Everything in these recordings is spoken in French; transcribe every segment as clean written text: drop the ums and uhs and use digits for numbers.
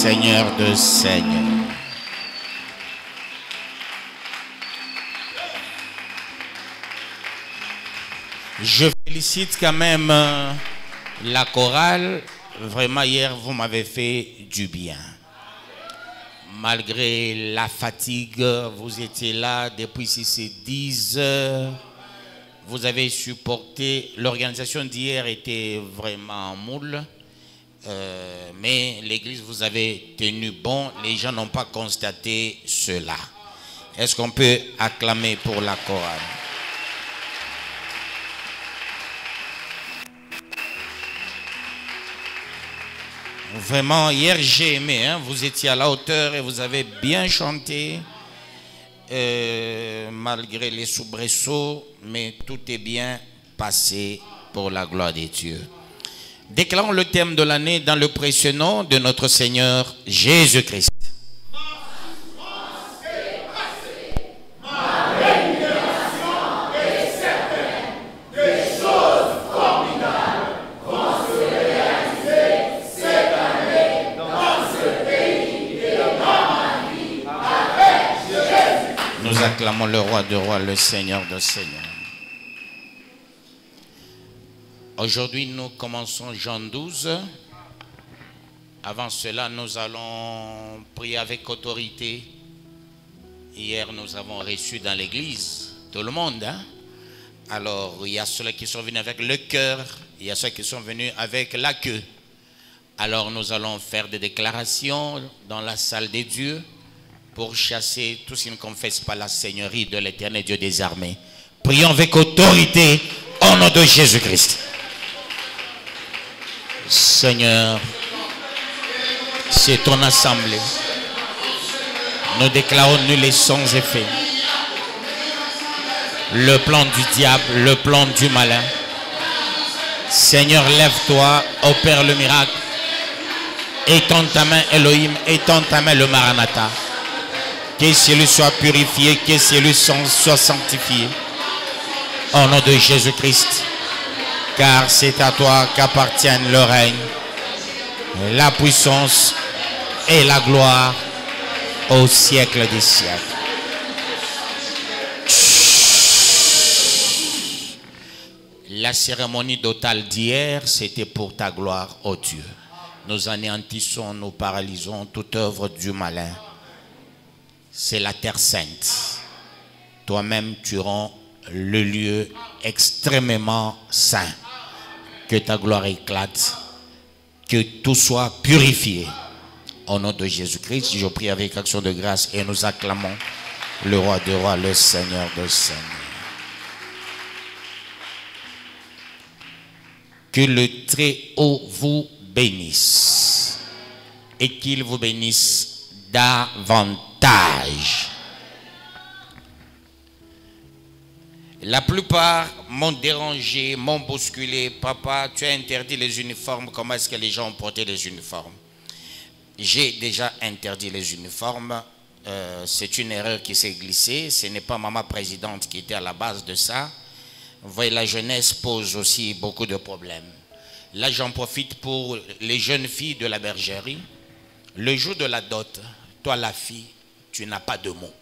Seigneur de Seigneurs. Je félicite quand même la chorale. Vraiment, hier, vous m'avez fait du bien. Malgré la fatigue, vous étiez là depuis 10 heures. Vous avez supporté. L'organisation d'hier était vraiment moule. Mais l'église, vous avez tenu bon. Les gens n'ont pas constaté cela. Est-ce qu'on peut acclamer pour la chorale? Vraiment, hier j'ai aimé, hein? Vous étiez à la hauteur et vous avez bien chanté, malgré les soubresauts, mais tout est bien passé pour la gloire de Dieu. Déclarons le thème de l'année dans le précieux nom de notre Seigneur Jésus-Christ. Nous acclamons le roi de rois, le Seigneur de seigneurs. Aujourd'hui, nous commençons Jean 12. Avant cela, nous allons prier avec autorité. Hier, nous avons reçu dans l'église tout le monde. Hein? Alors, il y a ceux qui sont venus avec le cœur, il y a ceux qui sont venus avec la queue. Alors, nous allons faire des déclarations dans la salle des dieux pour chasser tous ceux qui ne confessent pas la seigneurie de l'éternel Dieu des armées. Prions avec autorité au nom de Jésus-Christ. Seigneur, c'est ton assemblée. Nous déclarons nul et sans effet le plan du diable, le plan du malin. Seigneur, lève-toi, opère le miracle. Étends ta main, Elohim, étends ta main, le Maranatha. Que celui soit purifié, que celui soit sanctifié. Au nom de Jésus-Christ. Car c'est à toi qu'appartiennent le règne, la puissance et la gloire au siècle des siècles. La cérémonie d'autal d'hier, c'était pour ta gloire, ô Dieu. Nous anéantissons, nous paralysons toute œuvre du malin. C'est la terre sainte. Toi-même, tu rends le lieu extrêmement saint. Que ta gloire éclate. Que tout soit purifié. Au nom de Jésus-Christ, je prie avec action de grâce et nous acclamons le roi des rois, le Seigneur des seigneurs. Que le Très-Haut vous bénisse et qu'il vous bénisse davantage. La plupart m'ont dérangé, m'ont bousculé. Papa, tu as interdit les uniformes. Comment est-ce que les gens ont porté les uniformes? J'ai déjà interdit les uniformes. C'est une erreur qui s'est glissée. Ce n'est pas maman présidente qui était à la base de ça. Vous voyez, la jeunesse pose aussi beaucoup de problèmes. Là, j'en profite pour les jeunes filles de la bergerie. Le jour de la dot, toi la fille, tu n'as pas de mots.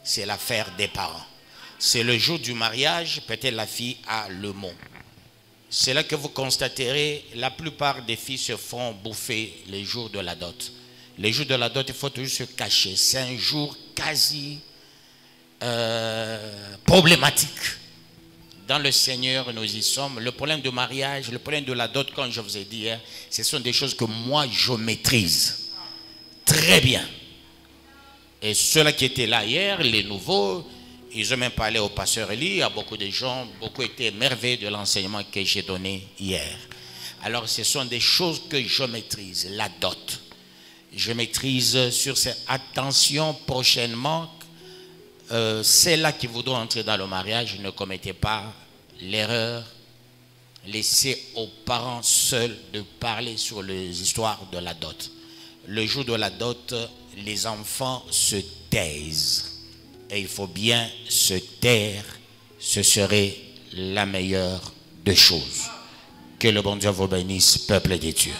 C'est l'affaire des parents. C'est le jour du mariage, peut-être la fille a le mot. C'est là que vous constaterez, la plupart des filles se font bouffer les jours de la dot. Les jours de la dot, il faut toujours se cacher. C'est un jour quasi problématique. Dans le Seigneur, nous y sommes. Le problème du mariage, le problème de la dot, comme je vous ai dit, hein, ce sont des choses que moi, je maîtrise très bien. Et ceux-là qui étaient là hier, les nouveaux, ils ont même parlé au pasteur Eli, à beaucoup de gens, beaucoup étaient émerveillés de l'enseignement que j'ai donné hier. Alors, ce sont des choses que je maîtrise, la dot. Je maîtrise sur ces attentions prochainement. Celles-là qui voudront entrer dans le mariage, ne commettez pas l'erreur. Laissez aux parents seuls de parler sur les histoires de la dot. Le jour de la dot, les enfants se taisent. Et il faut bien se taire. Ce serait la meilleure des choses. Que le bon Dieu vous bénisse, peuple de Dieu.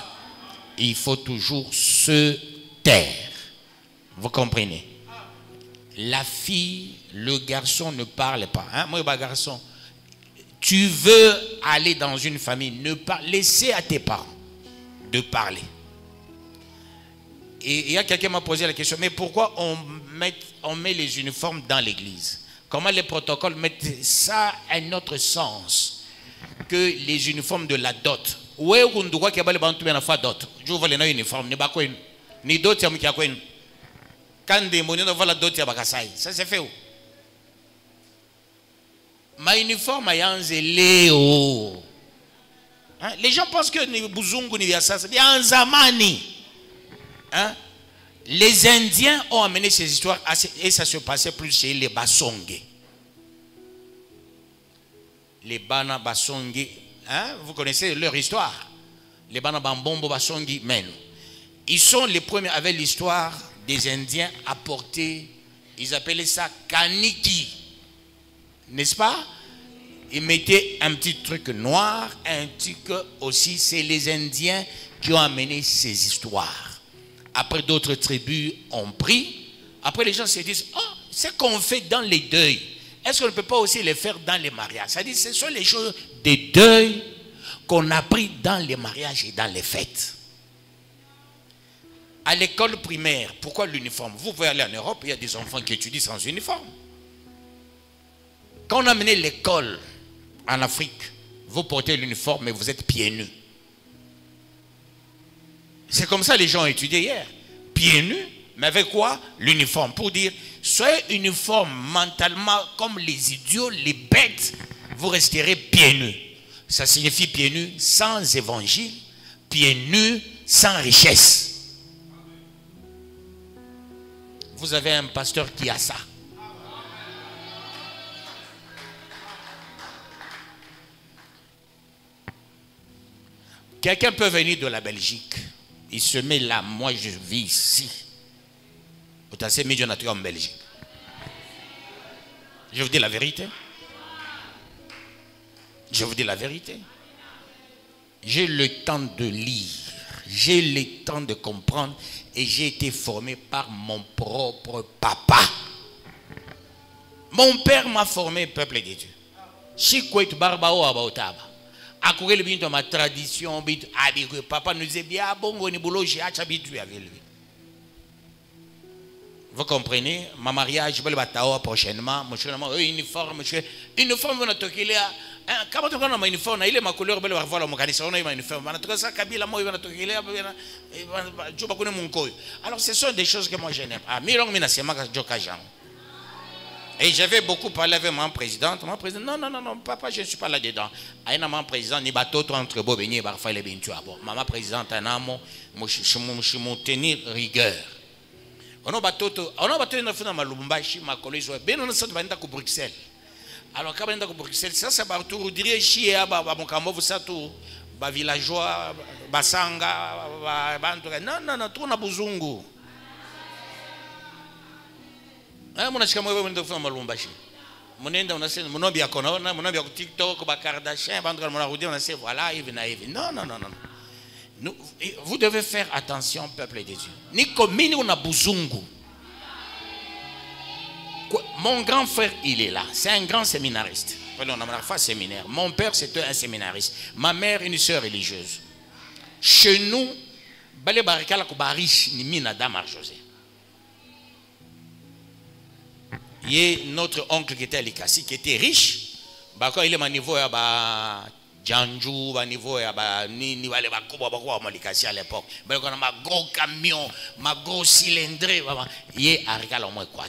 Il faut toujours se taire. taire. Vous comprenez? La fille, le garçon ne parle pas. Hein? Moi, garçon, tu veux aller dans une famille, ne pas laisser à tes parents de parler. Et il y a quelqu'un qui m'a posé la question, mais pourquoi on met les uniformes dans l'église? Comment les protocoles mettent ça à un autre sens que les uniformes de la dot? Où est-ce qu'on doit qu'il y ait des dot? Je vois les uniformes, ni dot, il y a quand des monnaies ne voient la dot, il y a ça c'est fait où? Ma uniforme est en zéléo. Les gens pensent que ni Buzungu ni ça, c'est bien en Zamani. Hein? Les Indiens ont amené ces histoires et ça se passait plus chez les Basonge. Les Bana Basonge, hein? Vous connaissez leur histoire. Les Bana Bambombo Basonge, men. Ils sont les premiers avec l'histoire des Indiens apportés, ils appelaient ça Kaniki. N'est-ce pas? Ils mettaient un petit truc noir, un truc aussi, c'est les Indiens qui ont amené ces histoires. Après, d'autres tribus ont pris. Après, les gens se disent, oh, c'est qu'on fait dans les deuils. Est-ce qu'on ne peut pas aussi les faire dans les mariages? C'est-à-dire, ce sont les choses des deuils qu'on a pris dans les mariages et dans les fêtes. À l'école primaire, pourquoi l'uniforme? Vous pouvez aller en Europe, il y a des enfants qui étudient sans uniforme. Quand on a mené l'école en Afrique, vous portez l'uniforme mais vous êtes pieds nus. C'est comme ça que les gens ont étudié hier. Pieds nus, mais avec quoi? L'uniforme. Pour dire, soyez uniforme mentalement comme les idiots, les bêtes, vous resterez pieds nus. Ça signifie pieds nus sans évangile, pieds nus sans richesse. Vous avez un pasteur qui a ça. Quelqu'un peut venir de la Belgique. Il se met là. Moi, je vis ici. Vous avez mis en Belgique. Je vous dis la vérité. Je vous dis la vérité. J'ai le temps de lire. J'ai le temps de comprendre. Et j'ai été formé par mon propre papa. Mon père m'a formé, peuple de Dieu. Chikwet barbao abaotaba. Akoué le bien ma tradition, papa nous disait bien bon, ni boulot, j'ai habitué avec lui. Vous comprenez? Ma mariage, je vais le battre prochainement. Uniforme, uniforme, on a toqué là. Comment on a un uniforme? Il est ma couleur, on va voir mon canison, on a un uniforme. On a trouvé ça, Kabila, moi, on a toqué là. Je ne connais mon coï. Alors, ce sont des choses que moi je n'aime pas. Et j'avais beaucoup parlé avec mon président. Mon président, non, papa, je ne suis pas là-dedans. Il y a un président, il y a un entre Bob et Barfa et Bintu. Maman présidente, je suis tenir rigueur. On a battu dans Lubumbashi, ma collègue, ben on a sorti de Bruxelles. Alors quand on est à Bruxelles, ça c'est partout. Vous direz chier à Bamokambo, vous savez tout, villageois, Basanga, non, tout on a Buzungu. Mon achika moi on doit ma Lubumbashi. Mon enda on a c'est mon obia kona, mon obia TikTok, ba Kardashian, bandra mon roudi on a c'est voilà, even. Non. Vous devez faire attention, peuple de Dieu. Ni comme on a Buzungu. Mon grand frère, il est là. C'est un grand séminariste. On a fait séminaire. Mon père, c'était un séminariste. Ma mère, une sœur religieuse. Chez nous, Balé Barikala Koubarish, ni Minadam José. Il y a notre oncle qui était à l'Ikassi, qui était riche. Quand il est à niveau à Djanjou, à niveau à Nini, à l'Ikassi à l'époque. On a ma gros camion, ma gros cylindrée. Il est à Rikala au moins quoi.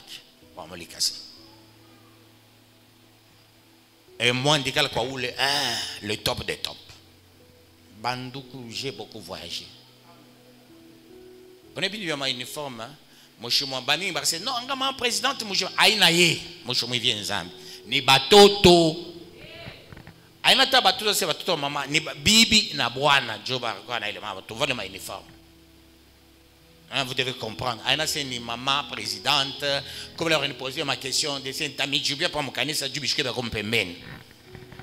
Et moi, le top des tops. Bandoukou, j'ai beaucoup voyagé. On est bien ma uniforme. Moi, je suis mon bami, parce que non, ma présidente, moi, je suis aïnaye. Moi, je suis bien zambi. Ni batoto. Aïna ta batoto, c'est batoto maman. Ni bibi na boana. Joba, quoi, na ilema. Tu vois ma uniforme. Vous devez comprendre. Aïna, c'est ni maman présidente. Comme leur a posé ma question, c'est un ami, je viens pour mon canisa du biscuit de Rompémen.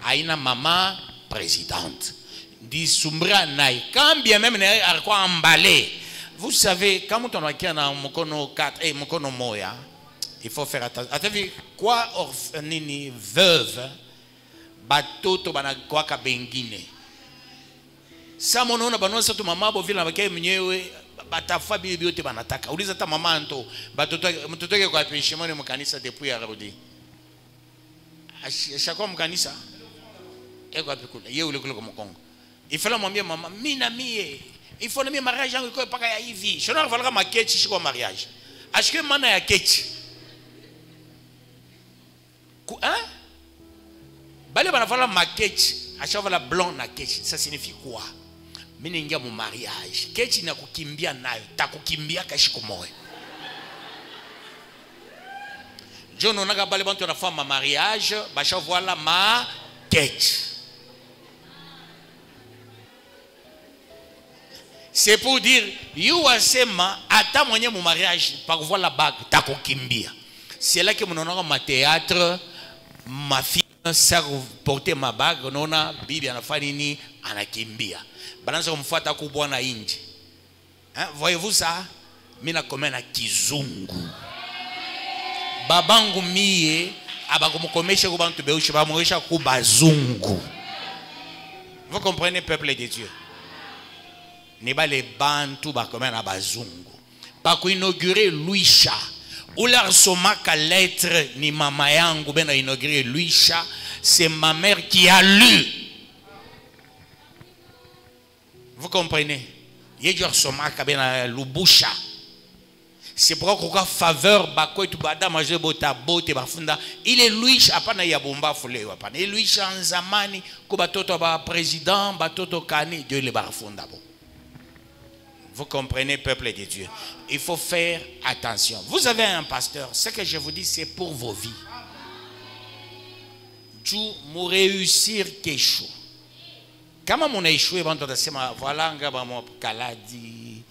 Aïna, maman présidente. Dit Soumbra Naï. Quand bien même, elle a quoi emballé. Vous savez, quand on a un mokono 4 et mokono moya, il faut faire attention. Attendez, quoi orpheline veuve, batoto banakwaka bengine. Sa monona banonsa tu mama bo vile nabake mnyewe batafa bibi yote banataka. Uliza ta mama anto batoto mtoto yake kwa pension mu kanisa depuis arudi. Ashakwa mu kanisa. Eko apikula. Yeye ule kule kwa Kongo. Il fallait mwambie mama mimi na mie. Il faut na mariage yangu iko paka ya hivi. Shona kuvalaka makechi shiko mariage. Ashike mana ya kechi. Hein? Bale banavala makechi, ashavala blanc na kechi. Ça signifie quoi? Mimi ningia mu mariage. Kechi na kukimbia nayo, takukimbia kashiko moyo. John onaga bale bantu na fama mariage, basha voilà ma kechi. C'est pour dire, you asema ata mwenye mu mariage par voir la bague takukimbia. C'est là que mon onora ma théâtre, ma fille sert porter ma bague, nona bibi anafanya nini anakimbia. Balanza kumfuata kubwa na inji. Hein, voyez-vous ça? Mina kome na kizungu. Babangu mie abakumkomesha kubantu beusha bamuresha kubazungu. Vous comprenez peuple de Dieu? Ne ba les bantu ba kome na bazungu. Ba ku inaugurer Luisha. Oula somaka lettre ni mama yangu ben a inauguré Luisha, c'est ma mère qui a lu. Vous comprenez? Yedjor somaka ben a lubusha. C'est pourquoi faveur bako tu bada manger bota bote bafunda. Il est Luisha apana ya bomba fule apana. Il Luisha en zamani ko batoto ba président batoto kani Dieu le bafunda bon. Vous comprenez, peuple de Dieu? Il faut faire attention. Vous avez un pasteur, ce que je vous dis, c'est pour vos vies. Dieu m'a réussir quelque chose. Comment on a échoué, voilà, kaladi,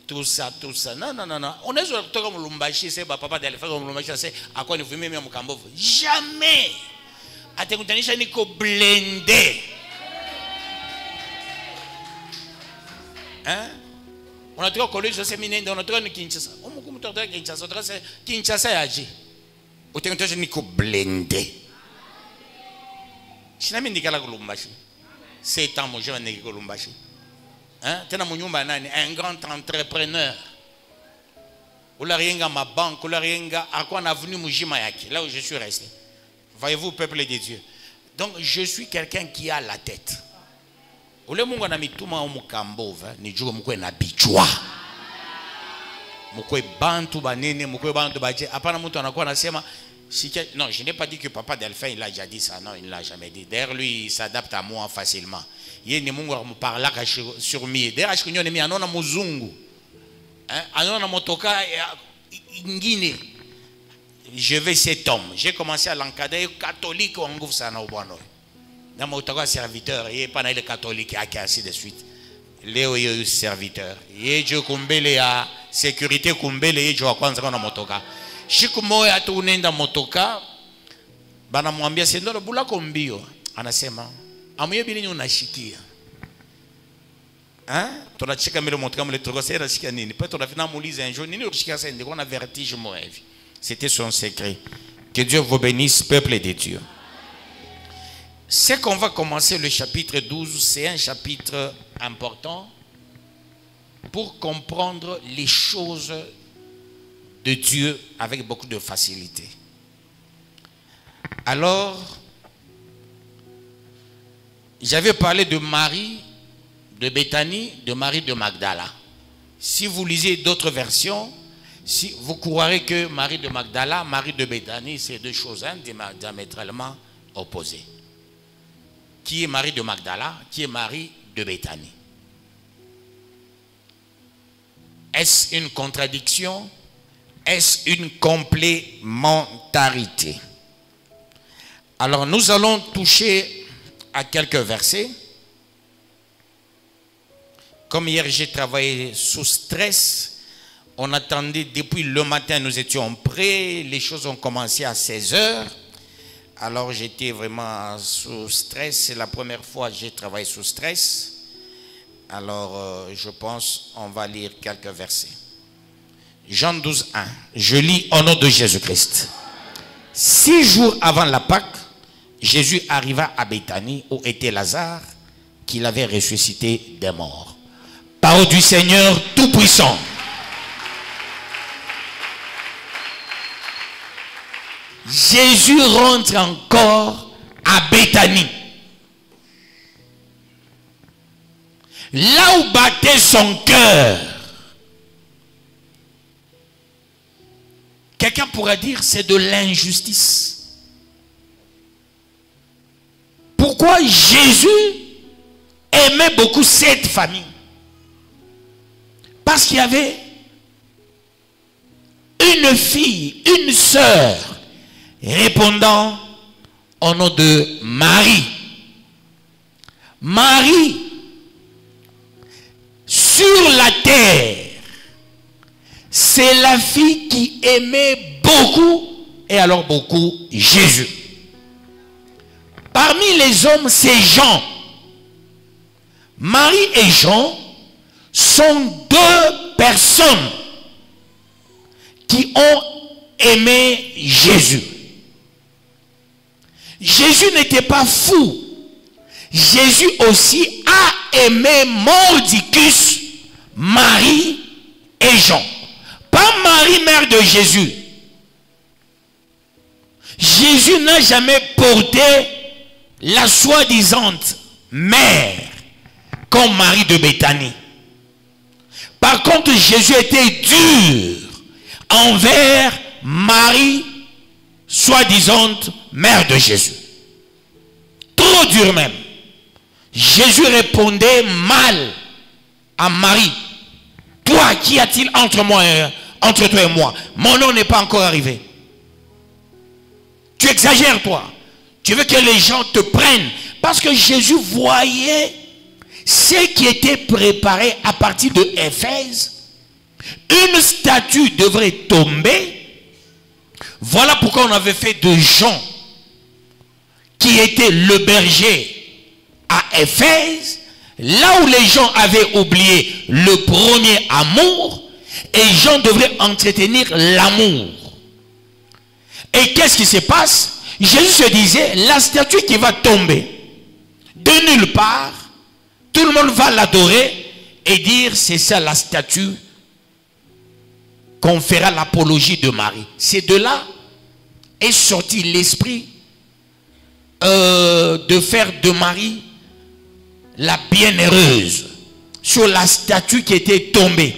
tout ça. Non. On est sur comme Lumbashi, c'est papa d'aller faire comme Lumbashi, c'est à quoi nous vivons même Kambo. Jamais. Attends, Nico blindé. Hein? On a trouvé collège de séminaire, on a trouvé Kinshasa. On a trouvé Kinshasa, Kinshasa a agi. On a trouvé Nico blindé. Je n'ai pas dit Lumbashi. C'est un mot, je n'ai pas dit Lumbashi. Un grand entrepreneur. On a rien à ma banque, on a rien à quoi on a venu Mujimayaki, là où je suis resté. Voyez-vous, peuple de Dieu. Donc, je suis quelqu'un qui a la tête. Ule mungu anamituma omukambova ni jugo mukwe na bichwa. Mukwe bantu banene, mukwe bantu baje. Apana mtu anakuwa anasema non, je n'ai pas dit que papa Delphin il a déjà dit ça, non, il ne l'a jamais dit. D'ailleurs lui il s'adapte à moi facilement. Yé ni mungu amuparla sur mi. D'ailleurs ashkunyo ni mi anona muzungu. Hein, anona motoka ngine. Je vais cet homme. J'ai commencé à l'encadrer catholique en ngouf sana obwano. Dans mon serviteur, il n'est pas le catholique, ainsi de suite. Léo est serviteur. Il est kumbele à sécurité kumbele et je kwanza na motoka. Shiku moya tourner dans motoka. Bana mwambia sendo la bula kombio. Anasema, amuye bili unashikia. Hein? Tunachika mile motoka mile trokose anashikia nini? Peut on a fina muulize un jour nini unashikia ça ndiko na vertige moi. C'était son secret. Que Dieu vous bénisse, peuple de Dieu. C'est qu'on va commencer le chapitre 12, c'est un chapitre important pour comprendre les choses de Dieu avec beaucoup de facilité. Alors, j'avais parlé de Marie de Béthanie, de Marie de Magdala. Si vous lisez d'autres versions, si vous croirez que Marie de Magdala, Marie de Béthanie, c'est deux choses diamétralement opposées. Qui est Marie de Magdala, qui est Marie de Béthanie. Est-ce une contradiction? Est-ce une complémentarité? Alors nous allons toucher à quelques versets. Comme hier j'ai travaillé sous stress, on attendait depuis le matin, nous étions prêts, les choses ont commencé à 16 heures. Alors j'étais vraiment sous stress, c'est la première fois que j'ai travaillé sous stress. Alors, je pense on va lire quelques versets. Jean 12, 1. Je lis au nom de Jésus-Christ. 6 jours avant la Pâque, Jésus arriva à Béthanie où était Lazare, qu'il avait ressuscité des morts. Parole du Seigneur Tout-Puissant. Jésus rentre encore à Béthanie. Là où battait son cœur. Quelqu'un pourrait dire c'est de l'injustice. Pourquoi Jésus aimait beaucoup cette famille? Parce qu'il y avait une fille, une sœur, répondant au nom de Marie. Marie, sur la terre, c'est la fille qui aimait beaucoup, et alors beaucoup, Jésus. Parmi les hommes, c'est Jean. Marie et Jean sont 2 personnes qui ont aimé Jésus. Jésus n'était pas fou. Jésus aussi a aimé Mordicus, Marie et Jean. Pas Marie, mère de Jésus. Jésus n'a jamais porté la soi-disant mère comme Marie de Béthanie. Par contre, Jésus était dur envers Marie, soi-disant mère de Jésus. Trop dur même. Jésus répondait mal à Marie. Toi, qu'y a-t-il entre toi et moi? Mon nom n'est pas encore arrivé. Tu exagères, toi. Tu veux que les gens te prennent. Parce que Jésus voyait ce qui était préparé à partir de Éphèse. Une statue devrait tomber. Voilà pourquoi on avait fait de Jean, qui était le berger à Éphèse, là où les gens avaient oublié le premier amour, et Jean devrait entretenir l'amour. Et qu'est-ce qui se passe? Jésus se disait, la statue qui va tomber de nulle part, tout le monde va l'adorer et dire, c'est ça la statue qu'on fera l'apologie de Marie. C'est de là est sorti l'esprit de faire de Marie la bienheureuse sur la statue qui était tombée.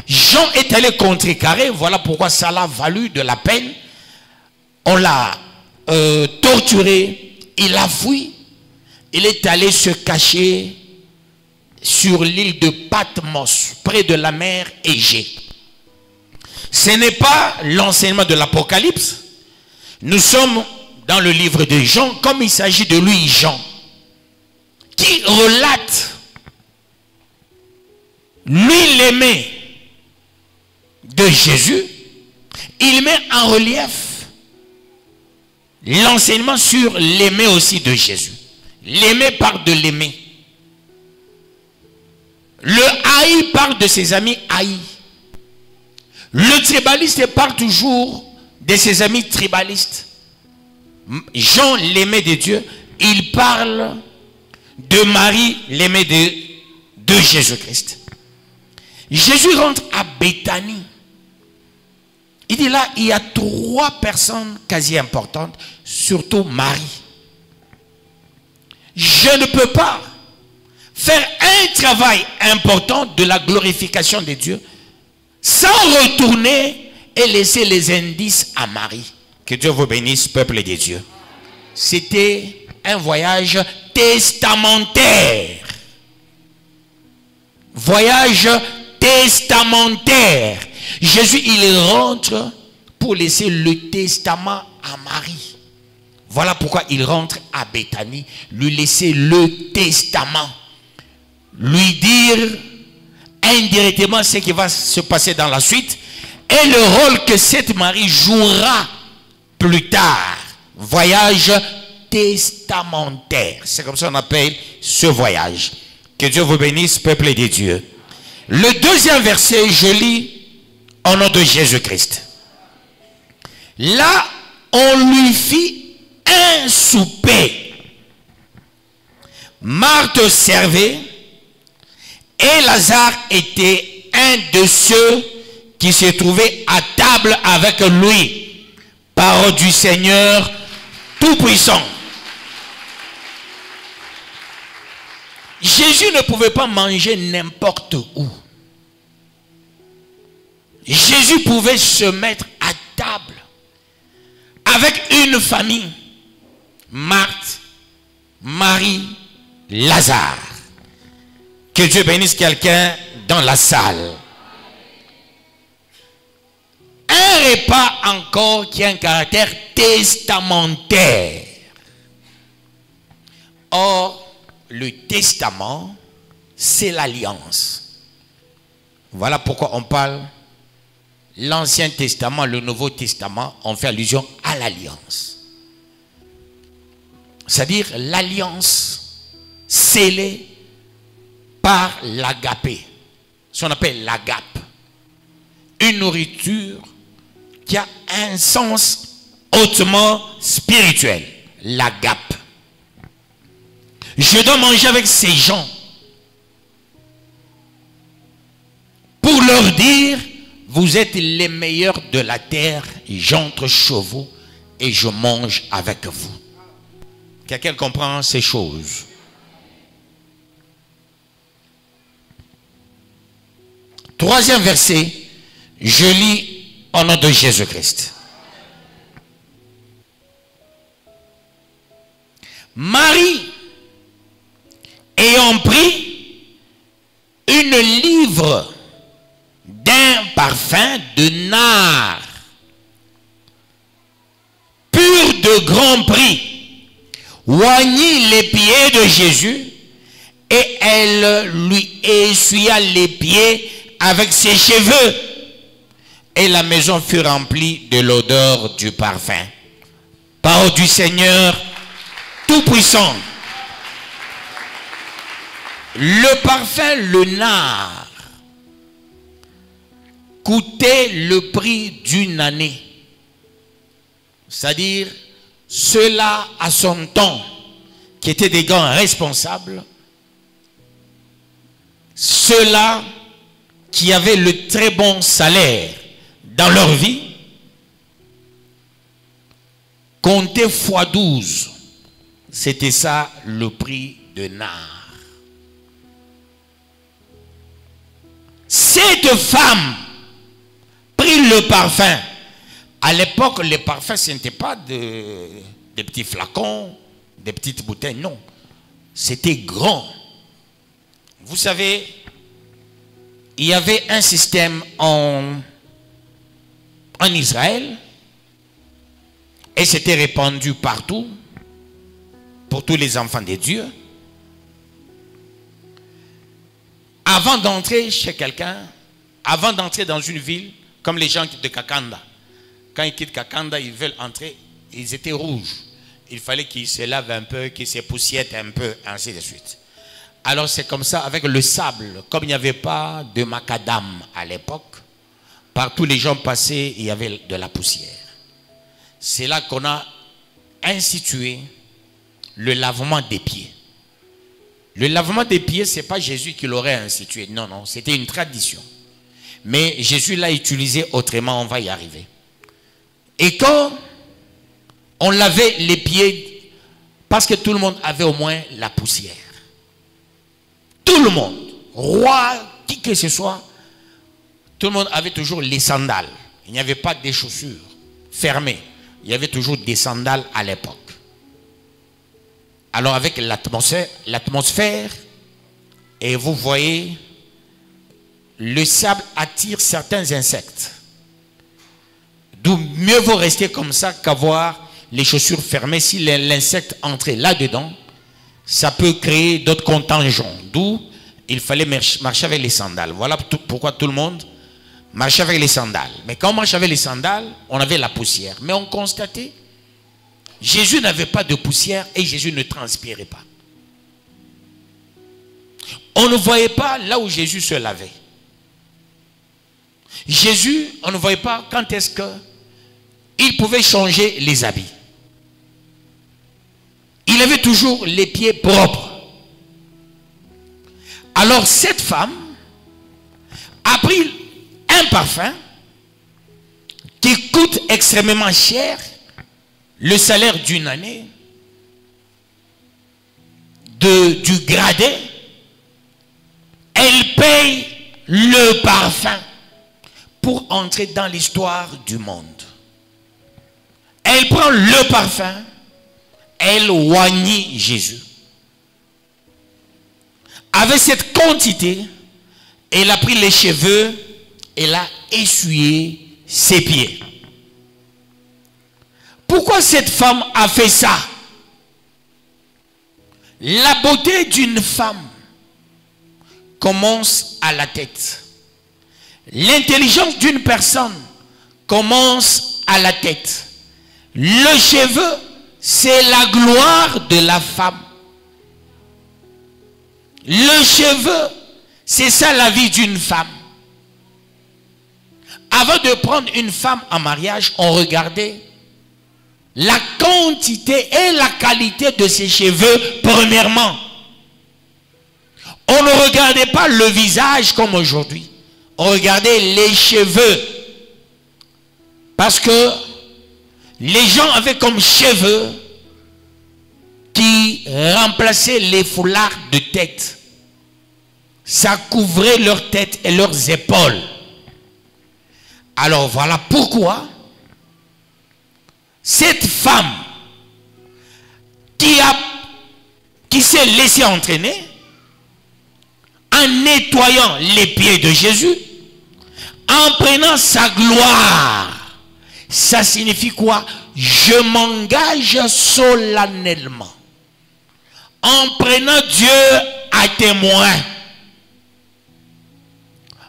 Jean est allé contrecarrer, voilà pourquoi ça l'a valu de la peine. On l'a torturé, il a fui, il est allé se cacher sur l'île de Patmos, près de la mer Égée. Ce n'est pas l'enseignement de l'Apocalypse. Nous sommes dans le livre de Jean, comme il s'agit de lui, Jean, qui relate, lui l'aimé de Jésus. Il met en relief l'enseignement sur l'aimé aussi de Jésus. L'aimé parle de l'aimé. Le haï parle de ses amis haïs. Le tribaliste parle toujours de ses amis tribalistes. Jean, l'aimé de Dieu, il parle de Marie, l'aimé de Jésus-Christ. Jésus rentre à Béthanie. Il dit là, il y a 3 personnes quasi importantes, surtout Marie. Je ne peux pas faire un travail important de la glorification de Dieu sans retourner et laisser les indices à Marie. Que Dieu vous bénisse, peuple de Dieu. C'était un voyage testamentaire. Voyage testamentaire. Jésus, il rentre pour laisser le testament à Marie. Voilà pourquoi il rentre à Béthanie, lui laisser le testament. Lui dire indirectement ce qui va se passer dans la suite et le rôle que cette Marie jouera plus tard. Voyage testamentaire. C'est comme ça qu'on appelle ce voyage. Que Dieu vous bénisse, peuple de Dieu. Le deuxième verset, je lis au nom de Jésus-Christ. Là, on lui fit un souper. Marthe servait et Lazare était un de ceux qui se trouvaient à table avec lui. Parole du Seigneur Tout-Puissant. Jésus ne pouvait pas manger n'importe où. Jésus pouvait se mettre à table avec une famille. Marthe, Marie, Lazare. Que Dieu bénisse quelqu'un dans la salle. Un repas encore qui a un caractère testamentaire. Or, le testament, c'est l'alliance. Voilà pourquoi on parle l'Ancien Testament, le Nouveau Testament, on fait allusion à l'alliance. C'est-à-dire l'alliance scellée par l'agapé. Ce qu'on appelle l'agape. Une nourriture qui a un sens hautement spirituel. L'agape. Je dois manger avec ces gens pour leur dire: vous êtes les meilleurs de la terre, j'entre chez vous et je mange avec vous. Quelqu'un comprend ces choses? Troisième verset, je lis au nom de Jésus-Christ. Marie, ayant pris une livre d'un parfum de nard pur de grand prix, oignit les pieds de Jésus et elle lui essuya les pieds avec ses cheveux, et la maison fut remplie de l'odeur du parfum. Parole du Seigneur Tout-Puissant. Le parfum, le nard, coûtait le prix d'une année. C'est-à-dire, ceux-là, à son temps, qui étaient des grands responsables, ceux-là qui avaient le très bon salaire dans leur vie, comptaient fois 12. C'était ça le prix de nard. Cette femme prit le parfum. À l'époque, les parfums, ce n'était pas des petits flacons, des petites bouteilles, non. C'était grand. Vous savez, il y avait un système en Israël et c'était répandu partout pour tous les enfants de Dieu. Avant d'entrer chez quelqu'un, avant d'entrer dans une ville, comme les gens de Kakanda, quand ils quittent Kakanda, ils veulent entrer, ils étaient rouges. Il fallait qu'ils se lavent un peu, qu'ils s'époussiètent un peu, ainsi de suite. Alors c'est comme ça, avec le sable, comme il n'y avait pas de macadam à l'époque, partout les gens passaient, il y avait de la poussière. C'est là qu'on a institué le lavement des pieds. Le lavement des pieds, ce n'est pas Jésus qui l'aurait institué. Non, non, c'était une tradition. Mais Jésus l'a utilisé autrement, on va y arriver. Et quand on lavait les pieds, parce que tout le monde avait au moins la poussière. Tout le monde, roi, qui que ce soit, tout le monde avait toujours les sandales. Il n'y avait pas des chaussures fermées. Il y avait toujours des sandales à l'époque. Alors avec l'atmosphère, et vous voyez, le sable attire certains insectes. D'où mieux vaut rester comme ça qu'avoir les chaussures fermées. Si l'insecte entrait là-dedans, ça peut créer d'autres contingents. D'où il fallait marcher avec les sandales. Voilà pourquoi tout le monde marchait avec les sandales. Mais quand on marchait avec les sandales, on avait la poussière. Mais on constatait, Jésus n'avait pas de poussière et Jésus ne transpirait pas. On ne voyait pas là où Jésus se lavait. Jésus, on ne voyait pas quand est-ce qu'il pouvait changer les habits. Il avait toujours les pieds propres. Alors cette femme a pris un parfum qui coûte extrêmement cher, le salaire d'une année, du gradé. Elle paye le parfum pour entrer dans l'histoire du monde. Elle prend le parfum, elle oignit Jésus. Avec cette quantité, elle a pris les cheveux, elle a essuyé ses pieds. Pourquoi cette femme a fait ça? La beauté d'une femme commence à la tête. L'intelligence d'une personne commence à la tête. Le cheveu, c'est la gloire de la femme. Le cheveu, c'est ça la vie d'une femme. Avant de prendre une femme en mariage, on regardait la quantité et la qualité de ses cheveux premièrement. On ne regardait pas le visage comme aujourd'hui. On regardait les cheveux. Parce que les gens avaient comme cheveux qui remplaçaient les foulards de tête. Ça couvrait leur tête et leurs épaules. Alors voilà pourquoi cette femme qui s'est laissée entraîner en nettoyant les pieds de Jésus, en prenant sa gloire, ça signifie quoi? Je m'engage solennellement en prenant Dieu à témoin.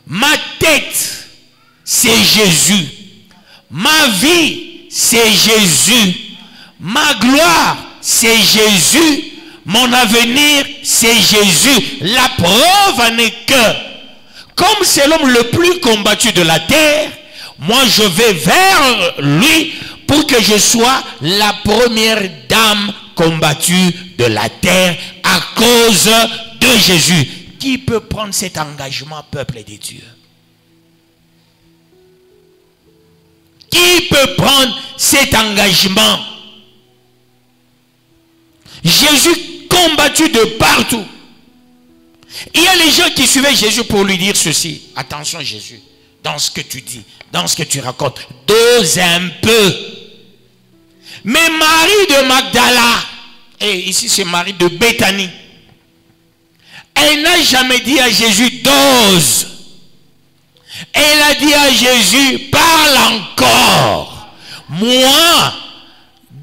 Ma tête, c'est Jésus. Ma vie, c'est Jésus. Ma gloire, c'est Jésus. Mon avenir, c'est Jésus. La preuve en est que, comme c'est l'homme le plus combattu de la terre, moi je vais vers lui pour que je sois la première dame combattue de la terre à cause de Jésus. Qui peut prendre cet engagement, peuple de Dieu? Qui peut prendre cet engagement? Jésus combattu de partout. Il y a les gens qui suivaient Jésus pour lui dire ceci. Attention Jésus, dans ce que tu dis, dans ce que tu racontes, dose un peu. Mais Marie de Magdala, et ici c'est Marie de Béthanie, elle n'a jamais dit à Jésus dose. Elle a dit à Jésus, parle encore. Moi,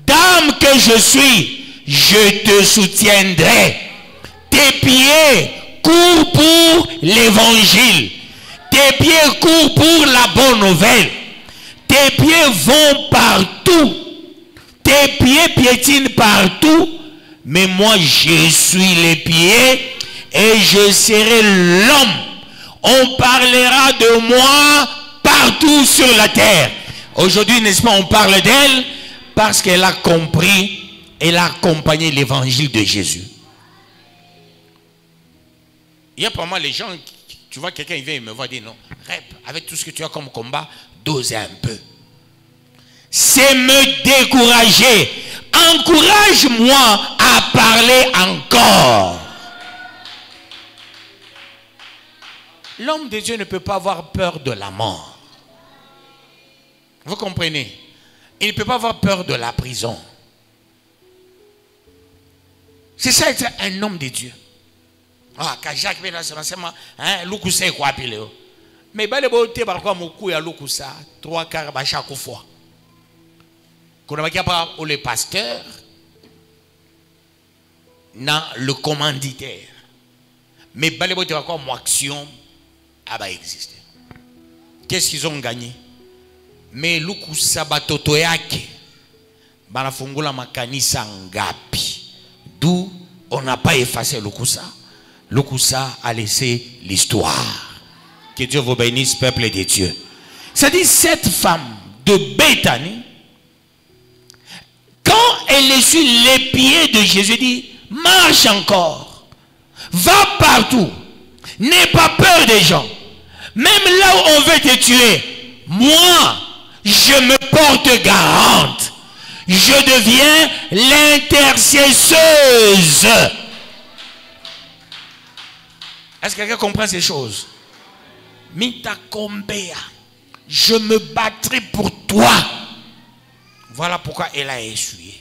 dame que je suis, je te soutiendrai. Tes pieds courent pour l'évangile. Tes pieds courent pour la bonne nouvelle. Tes pieds vont partout. Tes pieds piétinent partout. Mais moi, je suis les pieds et je serai l'homme. On parlera de moi partout sur la terre. Aujourd'hui, n'est-ce pas, on parle d'elle parce qu'elle a compris, elle a accompagné l'évangile de Jésus. Il y a pour moi les gens, tu vois quelqu'un il vient et me voit dire non, Rep, avec tout ce que tu as comme combat, dose un peu. C'est me décourager. Encourage-moi à parler encore. L'homme de Dieu ne peut pas avoir peur de la mort. Vous comprenez? Il ne peut pas avoir peur de la prison. C'est ça être un homme de Dieu. Ah, quand Jacques c'est hein, Lukusa quoi appeler. Mais bah les beautés par quoi mon cou ya Lukusa 3/4 à chaque fois. Qu'on a pas le pasteur, non le commanditaire. Mais bah les beautés par quoi mon action a existé. Qu'est-ce qu'ils ont gagné? Mais Lukusa batoto yake banafungula makanisa ngapi. D'où on n'a pas effacé Lukusa. Le Koussa a laissé l'histoire. Que Dieu vous bénisse, peuple de Dieu. C'est-à-dire, cette femme de Béthanie, quand elle essuie les pieds de Jésus, dit, marche encore, va partout, n'aie pas peur des gens. Même là où on veut te tuer, moi, je me porte garante. Je deviens l'intercesseuse. Est-ce que quelqu'un comprend ces choses? Mitakombea, je me battrai pour toi. Voilà pourquoi elle a essuyé.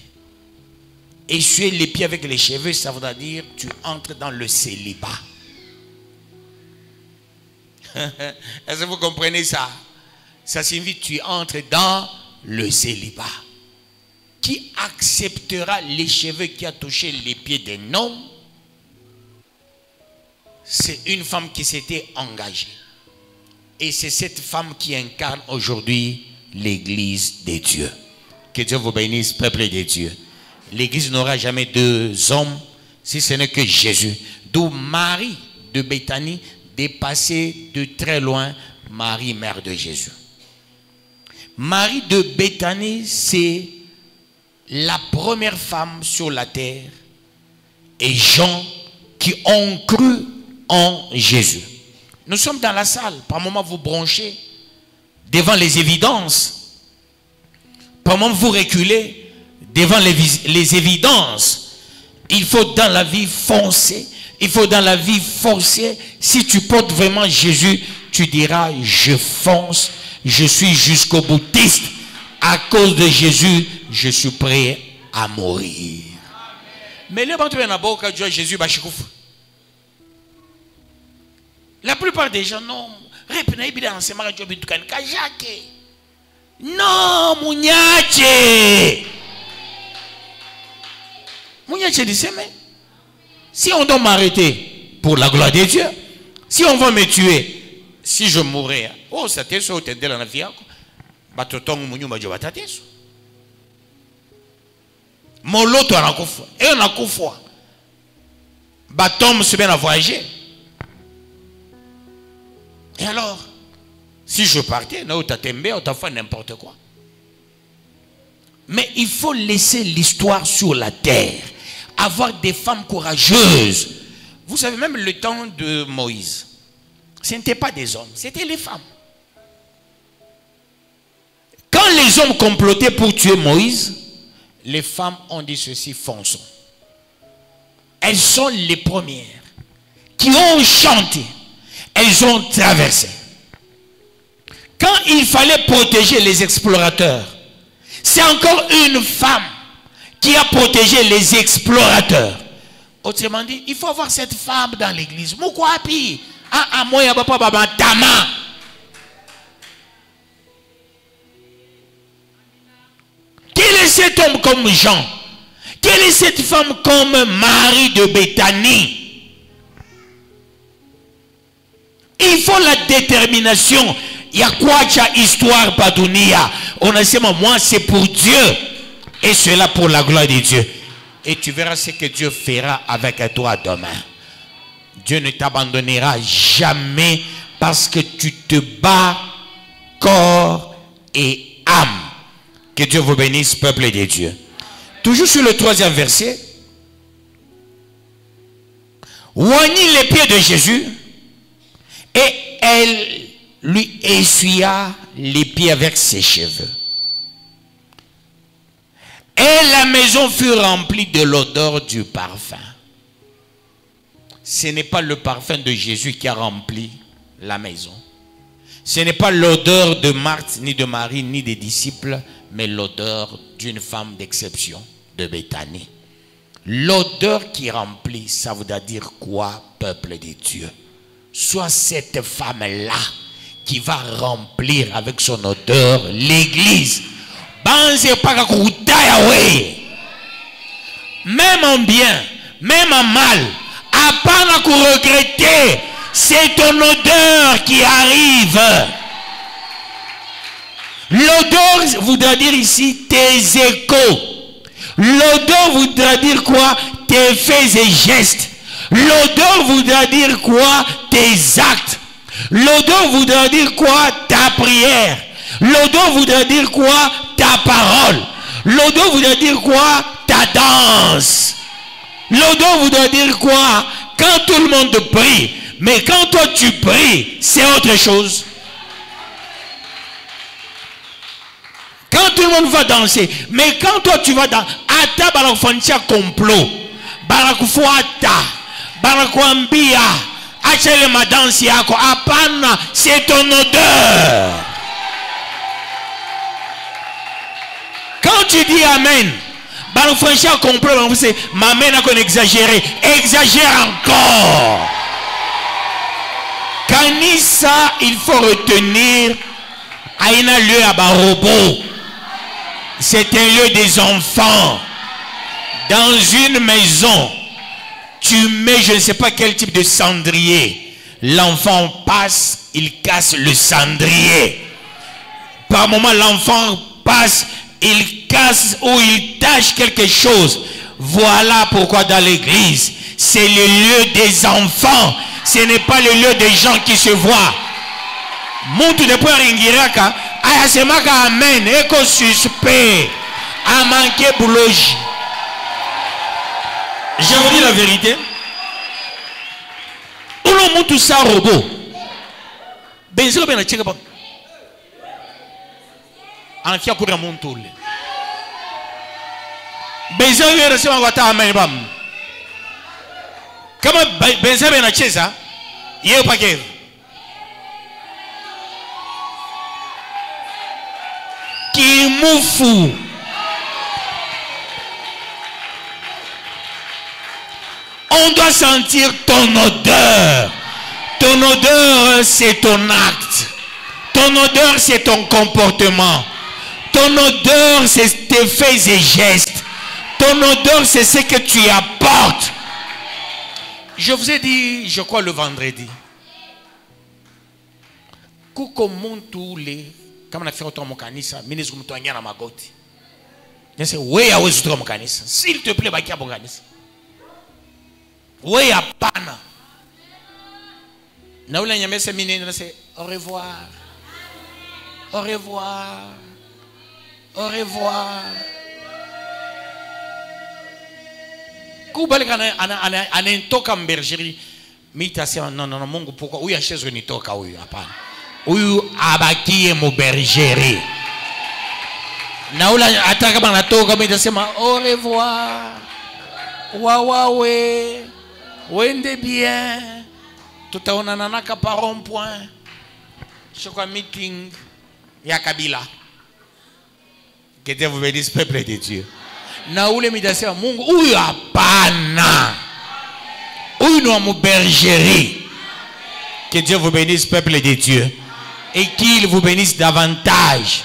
Essuyer les pieds avec les cheveux, ça voudra dire tu entres dans le célibat. Est-ce que vous comprenez ça? Ça signifie tu entres dans le célibat. Qui acceptera les cheveux qui a touché les pieds d'un homme? C'est une femme qui s'était engagée. Et c'est cette femme qui incarne aujourd'hui l'église de Dieu. Que Dieu vous bénisse, peuple de Dieu. L'église n'aura jamais deux hommes si ce n'est que Jésus. D'où Marie de Béthanie dépassait de très loin Marie, mère de Jésus. Marie de Béthanie, c'est la première femme sur la terre et gens qui ont cru en Jésus. Nous sommes dans la salle, par moments vous branchez devant les évidences, par moments vous reculez devant les évidences. Il faut dans la vie foncer, il faut dans la vie forcer. Si tu portes vraiment Jésus, tu diras je fonce, je suis jusqu'au boutiste. À cause de Jésus, je suis prêt à mourir. Mais là, Jésus, la plupart des gens, non. Non, Mouniache. Mouniache dit, mais si on doit m'arrêter pour la gloire de Dieu, si on va me tuer, si je mourrais, oh, ça t'est ça, t'es dans la vie. Mon lot anakufa et anakufa batom se bien à voyager. Et alors si je partais non t'atembe on t'a fait n'importe quoi. Mais il faut laisser l'histoire sur la terre, avoir des femmes courageuses. Vous savez, même le temps de Moïse, ce n'était pas des hommes, c'était les femmes. Quand les hommes complotaient pour tuer Moïse, les femmes ont dit ceci, fonçons. Elles sont les premières qui ont chanté, elles ont traversé. Quand il fallait protéger les explorateurs, c'est encore une femme qui a protégé les explorateurs. Autrement dit, il faut avoir cette femme dans l'église. Moukouapi, ah, moi, y'a pas baba tama. Quel est cet homme comme Jean? Quelle est cette femme comme Marie de Béthanie? Il faut la détermination. Il y a quoi histoire Badounia? On a dit, moi c'est pour Dieu. Et cela pour la gloire de Dieu. Et tu verras ce que Dieu fera avec toi demain. Dieu ne t'abandonnera jamais parce que tu te bats corps et âme. Que Dieu vous bénisse, peuple de Dieu. Toujours sur le 3e verset. Oignit les pieds de Jésus et elle lui essuya les pieds avec ses cheveux. Et la maison fut remplie de l'odeur du parfum. Ce n'est pas le parfum de Jésus qui a rempli la maison. Ce n'est pas l'odeur de Marthe, ni de Marie, ni des disciples, mais l'odeur d'une femme d'exception de Béthanie. L'odeur qui remplit, ça voudra dire quoi, peuple de Dieu? Soit cette femme-là qui va remplir avec son odeur l'église. Même en bien, même en mal, à part regretter, c'est ton odeur qui arrive. L'odeur voudra dire ici tes échos. L'odeur voudra dire quoi? Tes faits et gestes. L'odeur voudra dire quoi? Tes actes. L'odeur voudra dire quoi? Ta prière. L'odeur voudra dire quoi? Ta parole. L'odeur voudra dire quoi? Ta danse. L'odeur voudra dire quoi? Quand tout le monde prie. Mais quand toi tu pries, c'est autre chose. Quand tout le monde va danser. Mais quand toi tu vas danser, ata balakufanisha complot. Balakufuata. Balakuambia. Achele madansi yako. Apana, c'est ton odeur. Quand tu dis Amen, balakufanisha complot, c'est m'amène à qu'on exagère. Exagère encore. Kanisa, il faut retenir à un lieu à Barobo. C'est un lieu des enfants. Dans une maison, tu mets je ne sais pas quel type de cendrier. L'enfant passe, il casse le cendrier. Par moment, l'enfant passe, il casse ou il tâche quelque chose. Voilà pourquoi dans l'église, c'est le lieu des enfants. Ce n'est pas le lieu des gens qui se voient. Muntu de po ringiraka ayasemaka amen eko suspect a manqué boulogi. Je vous dis la vérité. Ulo muntu sa robot. Benzo bena cheka ba. Anafia kura muntu le. Benzo yere sema wata amen bam. Kama benzo bena cheza yeye pakevu. Kimufu. On doit sentir ton odeur. Ton odeur, c'est ton acte. Ton odeur, c'est ton comportement. Ton odeur, c'est tes faits et gestes. Ton odeur, c'est ce que tu apportes. Je vous ai dit, je crois le vendredi. Kama nafika kutoka mkanisa, mimi nizungumtoanya na magoti. Nese wewe hawezi kutoka mkanisa. S'il te plaît baki hapo kanisa. Wewe hapana. Na ule nyamese mimi nese au revoir. Au revoir. Au revoir. Kubalika anatoka mbergerie. Mimi tasema non Mungu pourquoi huyu achezwe nitoka huyu hapana. Huyu abakie mubergerie. Na ula ataka bana toka mimi nasema au revoir. Wawawe. Wende bien. Tutaonana naka par un point. Chokwa meeting ya Kabila. Que Dieu vous bénisse peuple de Dieu. Na ule mimi nasema Mungu huyu hapana. Huyu ni wa mubergerie. Que Dieu vous bénisse peuple de Dieu. Et qu'il vous bénisse davantage.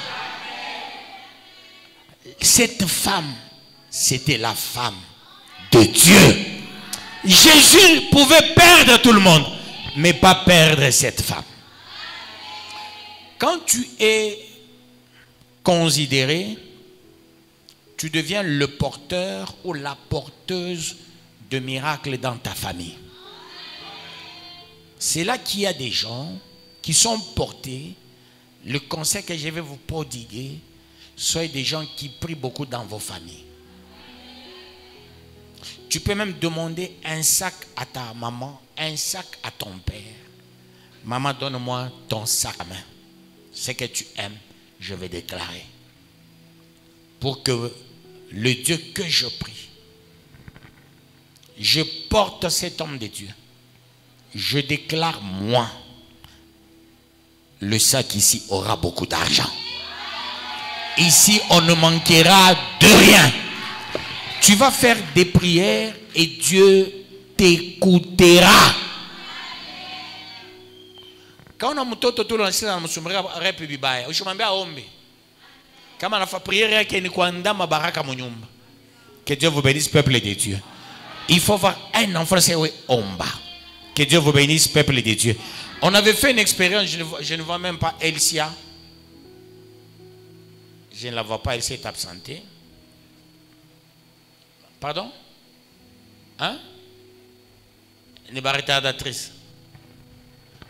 Cette femme, c'était la femme de Dieu. Jésus pouvait perdre tout le monde, mais pas perdre cette femme. Quand tu es considéré, tu deviens le porteur ou la porteuse de miracles dans ta famille. C'est là qu'il y a des gens qui sont portés. Le conseil que je vais vous prodiguer, soyez des gens qui prient beaucoup dans vos familles. Tu peux même demander un sac à ta maman, un sac à ton père. Maman, donne-moi ton sac à main. Ce que tu aimes, je vais déclarer. Pour que le Dieu que je prie, je porte cet homme de Dieu. Je déclare, moi, le sac ici aura beaucoup d'argent. Ici, on ne manquera de rien. Tu vas faire des prières et Dieu t'écoutera. Quand on a mtoto tu l'enseigne msumrika rap bibaya, ushimwambia ombe. Kama anafa prière yake ni kuandama baraka munyumba. Que Dieu vous bénisse peuple de Dieu. Il faut voir un enfant c'est omba. Que Dieu vous bénisse peuple de Dieu. On avait fait une expérience, je ne vois même pas Elsia. Je ne la vois pas, elle s'est absentée. Pardon? Hein? ni ba retardatrice.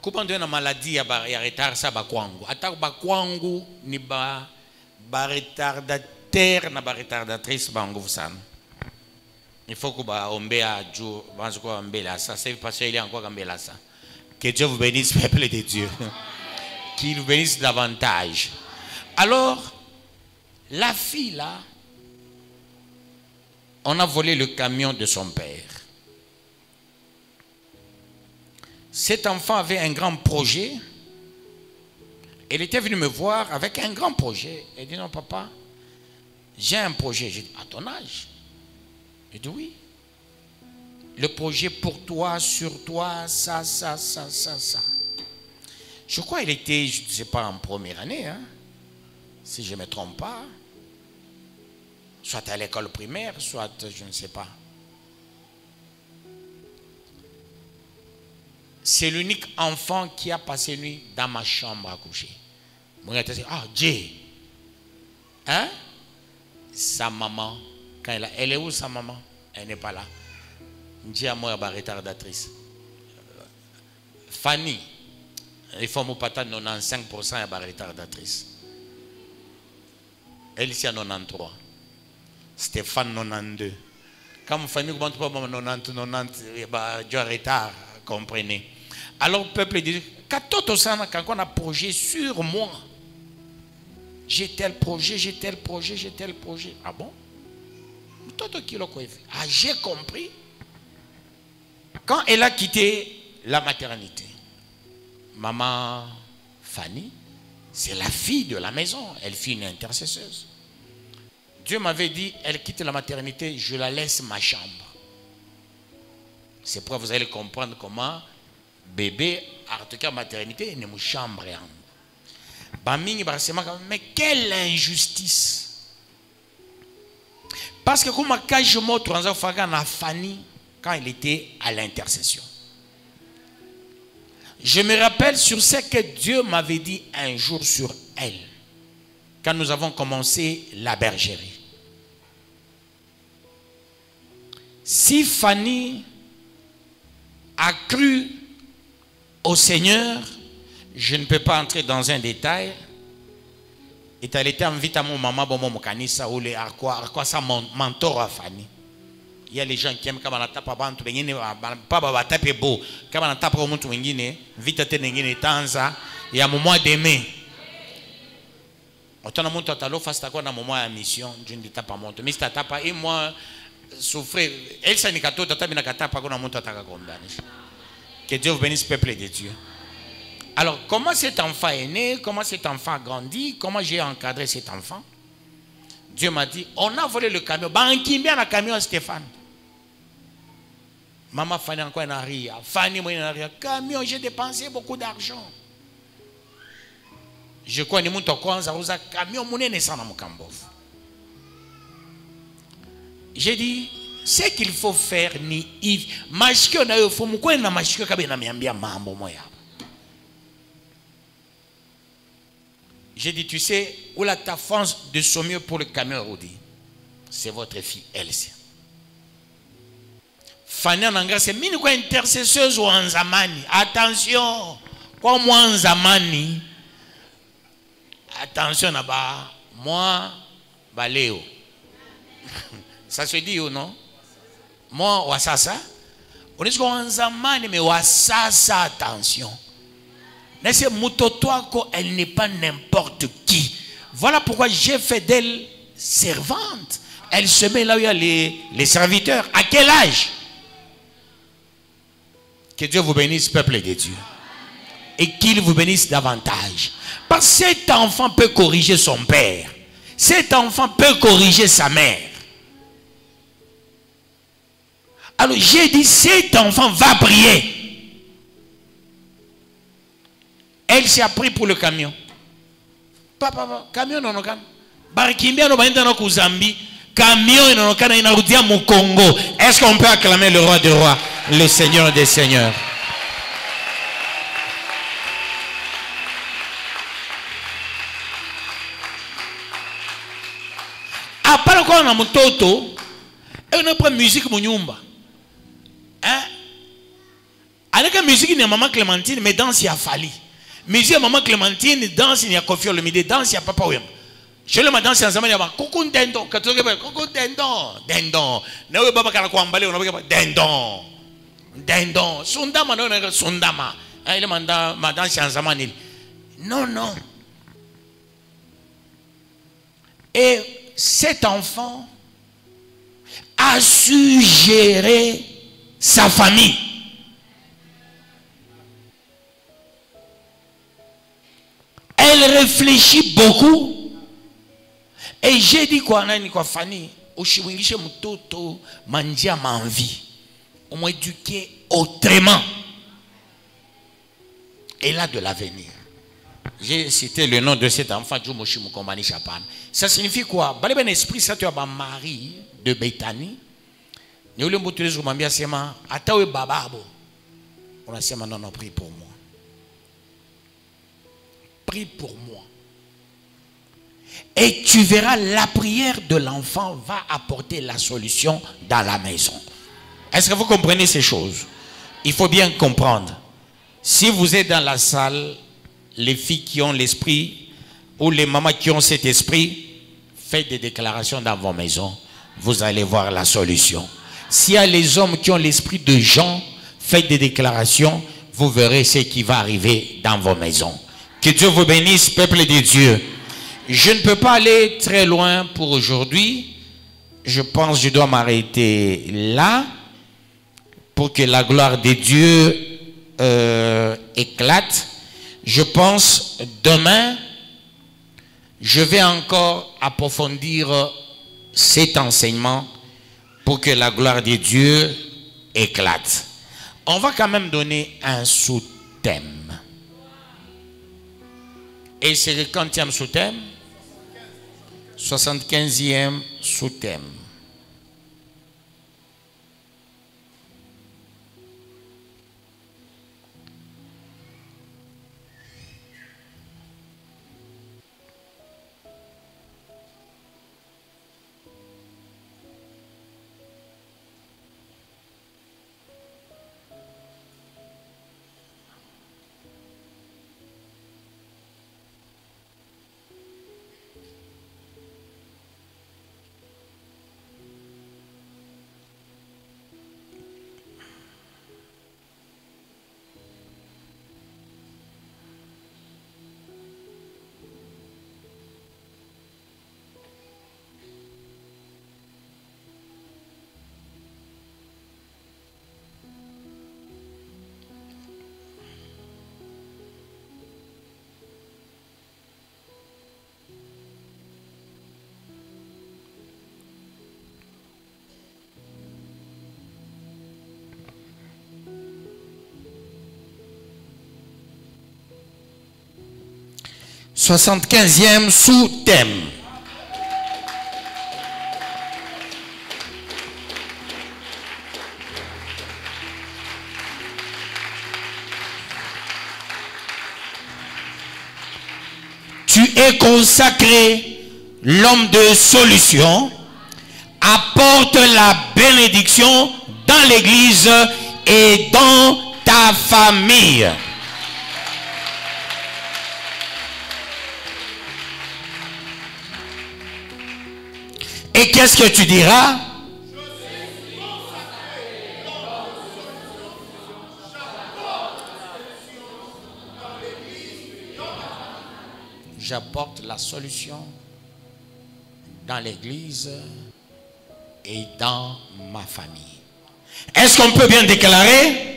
Comment donner une maladie à retard ça ba kwangu. Attaque ba kwangu ni ba retardateur na ba retardatrice ba nguvu sana. Il faut que ba ombe a jour, banzo ko ombe là ça, c'est parce qu'il est encore ombe là ça. Que Dieu vous bénisse, peuple de Dieu. Qu'il vous bénisse davantage. Alors, la fille là, on a volé le camion de son père. Cet enfant avait un grand projet. Elle était venue me voir avec un grand projet. Elle dit non papa, j'ai un projet. J'ai dit à ton âge? J'ai dit oui. Le projet pour toi, sur toi, ça. Je crois qu'il était, je ne sais pas, en première année, hein, si je ne me trompe pas. Soit à l'école primaire, soit je ne sais pas. C'est l'unique enfant qui a passé nuit dans ma chambre à coucher. Moi, j'ai dit, ah, Dieu. Hein? Sa maman, quand elle est où sa maman? Elle n'est pas là. Dieu a moi, retardatrice. Fanny, il faut me parler 95% à retardatrice. Elle ici à 93. Stéphane 92. Comme Fanny ne compte pas 90, Dieu a retard, comprenez. Alors le peuple dit, quand on a projet sur moi, j'ai tel projet. Ah bon? Ah, j'ai compris. Quand elle a quitté la maternité, maman Fanny, c'est la fille de la maison. Elle fut une intercesseuse. Dieu m'avait dit, elle quitte la maternité, je la laisse ma chambre. C'est pourquoi vous allez comprendre comment bébé, en tout cas maternité, n'est pas chambre. Mais quelle injustice! Parce que comme je me Fanny quand il était à l'intercession. Je me rappelle sur ce que Dieu m'avait dit un jour sur elle, quand nous avons commencé la bergerie. Si Fanny a cru au Seigneur, je ne peux pas entrer dans un détail. Et elle était invitée à mon maman, bon, mon canissa, ou à quoi ça mentor à Fanny. Il y a les gens qui aiment quand on tape avant tout le monde, pas taper beau, quand on tape au monde tout le monde, vite à tenir tanza, il y a un moment d'aimer. Autant de monde à l'eau face à quoi dans un moment à mission, je ne dis pas monte, mais si tu tapes et moi souffrir, elle s'en est gâteau, tu tapes pas qu'on a monté à ta condamné. Que Dieu vous bénisse, peuple de Dieu. Alors, comment cet enfant est né, comment cet enfant a grandi, comment j'ai encadré cet enfant? Dieu m'a dit, on a volé le camion. Banki bien le camion, Stéphane. Maman Fanny encore en rien. Fanny moi en rien. Camion, j'ai dépensé beaucoup d'argent. Je crois que nous avons un camion, mon est sans mon cambof. J'ai dit, ce qu'il faut faire, ni Yves. Machiko na yo, faut moukou na machiko kabe na miambia mambo moya. J'ai dit, tu sais, où la ta France de sommier pour le camion Rodi? C'est votre fille, Elsie. Fanny Nanga, c'est mine quoi intercesseuse ou Anzamani. Attention, quoi moi Anzamani? Attention là-bas, moi, Baléo. Ça se dit ou non? Moi, Wasasa. On dit qu'on Anzamani, mais Wasasa, attention. Mais Mutotoako, elle n'est pas n'importe qui. Voilà pourquoi j'ai fait d'elle servante. Elle se met là où il y a les serviteurs. À quel âge? Que Dieu vous bénisse, peuple de Dieu. Et qu'il vous bénisse davantage. Parce que cet enfant peut corriger son père. Cet enfant peut corriger sa mère. Alors j'ai dit, cet enfant va prier. Elle s'est pris pour le camion. Papa, camion non kan. Barikimbia no baenda no Zambie. Camion non kan ina rudia mu Congo. Est-ce qu'on peut acclamer le roi des rois, le Seigneur des seigneurs? Après quoi on a mutoto, et on a pris musique mu nyumba. Hein? musique il y a maman Clémentine mais danse il y a Fali. Musique maman Clémentine danse il y a Koffi Olomide danse il y a Papa Wemba. Je le danse ensemble il y a Coucou Dendon, Coucou Dendon, Dendon. Na we baba kana kwambale on ba Dendon. Dendon, Sundama non Sundama. Il manda ma danse ensemble ni. Non non. Et cet enfant a su gérer sa famille. Elle réfléchit beaucoup. Et j'ai dit quoi, Fanny, Oshiwingishe Mutoto, Mandia Manvi. On m'a éduqué autrement. Elle a de l'avenir. J'ai cité le nom de cet enfant, Djumoshi Mukombani Chapan. Ça signifie quoi? Balé ben esprit, ça tu as un mari de Bethany. Nous le moutons les Roumambia Sema, Atawe Bababo. On a dit non, non, prie pour moi. Prie pour moi. Et tu verras, la prière de l'enfant va apporter la solution dans la maison. Est-ce que vous comprenez ces choses? Il faut bien comprendre. Si vous êtes dans la salle, les filles qui ont l'esprit ou les mamans qui ont cet esprit, faites des déclarations dans vos maisons. Vous allez voir la solution. S'il y a les hommes qui ont l'esprit de Jean, faites des déclarations. Vous verrez ce qui va arriver dans vos maisons. Que Dieu vous bénisse, peuple de Dieu. Je ne peux pas aller très loin pour aujourd'hui. Je pense que je dois m'arrêter là pour que la gloire de Dieu éclate. Je pense demain, je vais encore approfondir cet enseignement pour que la gloire de Dieu éclate. On va quand même donner un sous-thème. Et c'est le quantième sous-thème? 75e sous-thème. « 75e sous-thème. Tu es consacré, l'homme de solution, apporte la bénédiction dans l'église et dans ta famille. Et qu'est-ce que tu diras? J'apporte la solution dans l'église et dans ma famille. Est-ce qu'on peut bien déclarer?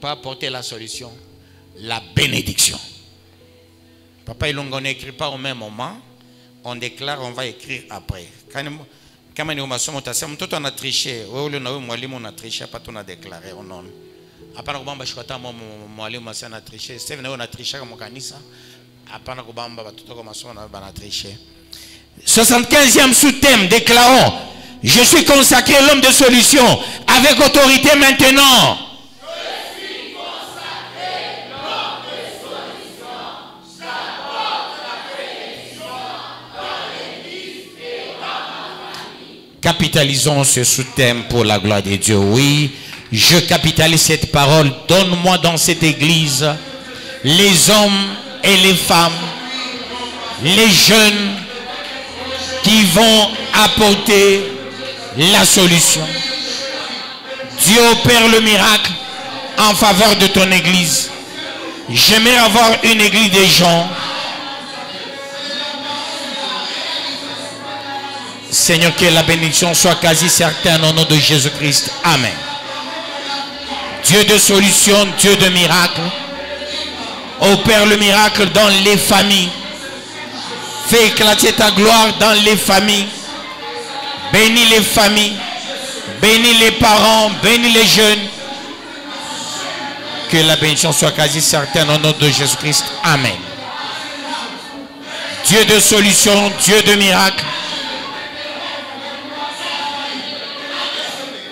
Pas apporter la solution, la bénédiction. Papa et on n'écrit pas au même moment, on déclare, on va écrire après. Quand on a triché, on a triché, pas on a déclaré, on a après on a triché, on a triché comme kanisa, après on a triché. 75e sous-thème, déclarons, je suis consacré l'homme de solution, avec autorité maintenant. Capitalisons ce sous-thème pour la gloire de Dieu. Oui, je capitalise cette parole. Donne-moi dans cette église les hommes et les femmes, les jeunes qui vont apporter la solution. Dieu opère le miracle en faveur de ton église. J'aimerais avoir une église des gens. Seigneur, que la bénédiction soit quasi certaine au nom de Jésus-Christ. Amen. Dieu de solution, Dieu de miracle. Opère le miracle dans les familles. Fais éclater ta gloire dans les familles. Bénis les familles. Bénis les parents. Bénis les jeunes. Que la bénédiction soit quasi certaine au nom de Jésus-Christ. Amen. Dieu de solution, Dieu de miracle.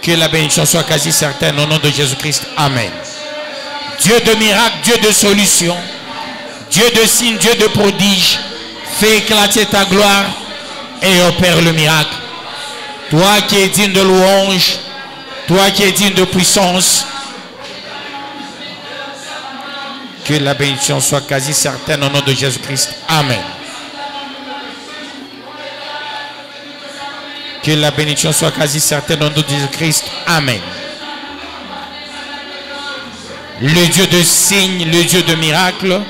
Que la bénédiction soit quasi certaine au nom de Jésus-Christ. Amen. Dieu de miracle, Dieu de solution, Dieu de signes, Dieu de prodiges, fais éclater ta gloire et opère le miracle. Toi qui es digne de louange, toi qui es digne de puissance, que la bénédiction soit quasi certaine au nom de Jésus-Christ. Amen. Que la bénédiction soit quasi certaine au nom de Jésus-Christ. Amen. Le Dieu de signes, le Dieu de miracles.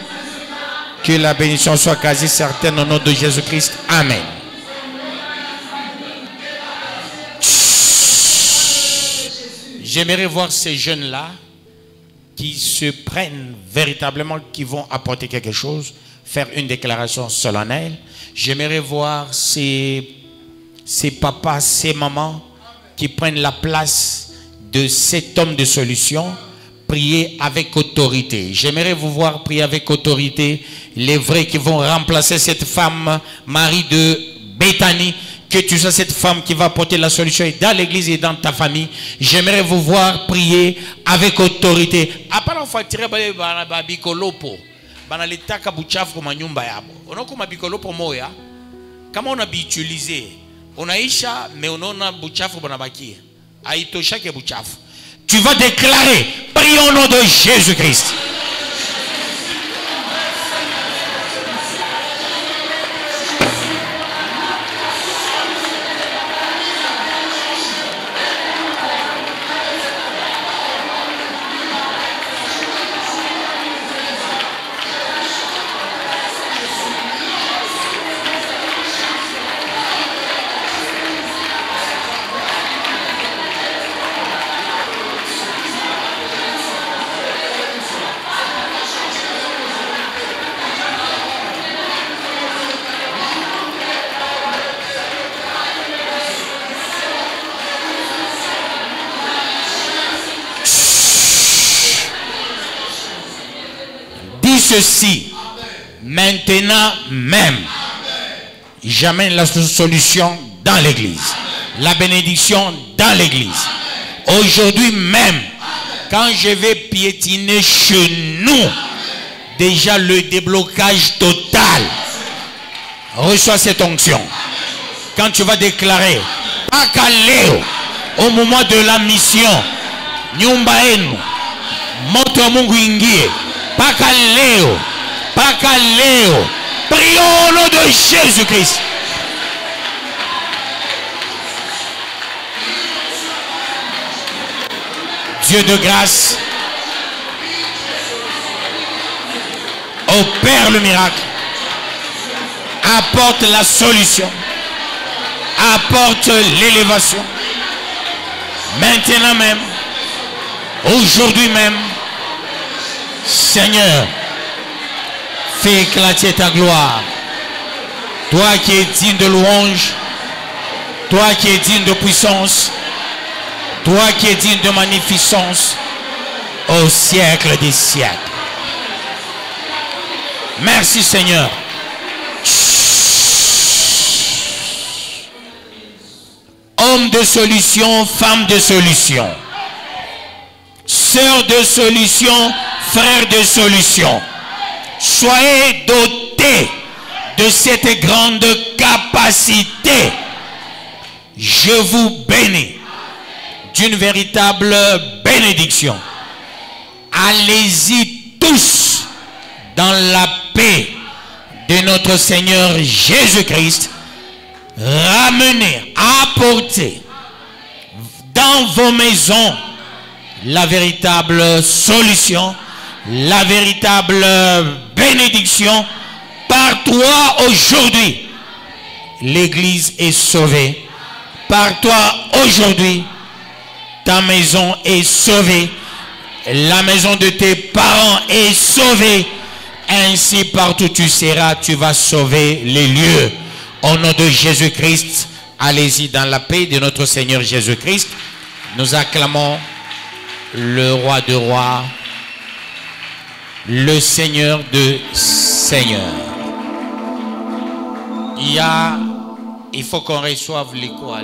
Que la bénédiction soit quasi certaine au nom de Jésus-Christ. Amen. J'aimerais voir ces jeunes-là qui se prennent véritablement, qui vont apporter quelque chose, faire une déclaration solennelle. J'aimerais voir ces papas, ces mamans qui prennent la place de cet homme de solution, prier avec autorité. J'aimerais vous voir prier avec autorité, les vrais qui vont remplacer cette femme, Marie de Béthanie, que tu sois cette femme qui va apporter la solution dans l'église et dans ta famille. J'aimerais vous voir prier avec autorité. Apala fatire ba bikolopo. Bana letaka buchafu kwa nyumba yabo. Onako mabikolopo moya. Kama unabiutilize, unaisha mais unaona buchafu banabakia. Haitoshake buchafu. Tu vas déclarer, prions au nom de Jésus-Christ. Ceci, maintenant même, j'amène la solution dans l'église, la bénédiction dans l'église. Aujourd'hui même, quand je vais piétiner chez nous, déjà le déblocage total, reçois cette onction. Quand tu vas déclarer, Pakaléo, au moment de la mission, Nyumba enu, moto Mungu ingie. Pakaléo, Pakaléo, prions au nom de Jésus-Christ. Dieu de grâce, opère le miracle, apporte la solution, apporte l'élévation. Maintenant même, aujourd'hui même, Seigneur, fais éclater ta gloire. Toi qui es digne de louange, toi qui es digne de puissance, toi qui es digne de magnificence, au siècle des siècles. Merci Seigneur. Homme de solution, femme de solution, sœur de solution, frère de solution, soyez dotés de cette grande capacité. Je vous bénis d'une véritable bénédiction. Allez-y tous dans la paix de notre Seigneur Jésus-Christ. Ramenez, apportez dans vos maisons la véritable solution, la véritable bénédiction. Par toi aujourd'hui, l'Église est sauvée. Par toi aujourd'hui, ta maison est sauvée. La maison de tes parents est sauvée. Ainsi, partout où tu seras, tu vas sauver les lieux. Au nom de Jésus-Christ, allez-y dans la paix de notre Seigneur Jésus-Christ. Nous acclamons le roi de rois, le Seigneur de seigneurs. Il faut qu'on reçoive l'écho.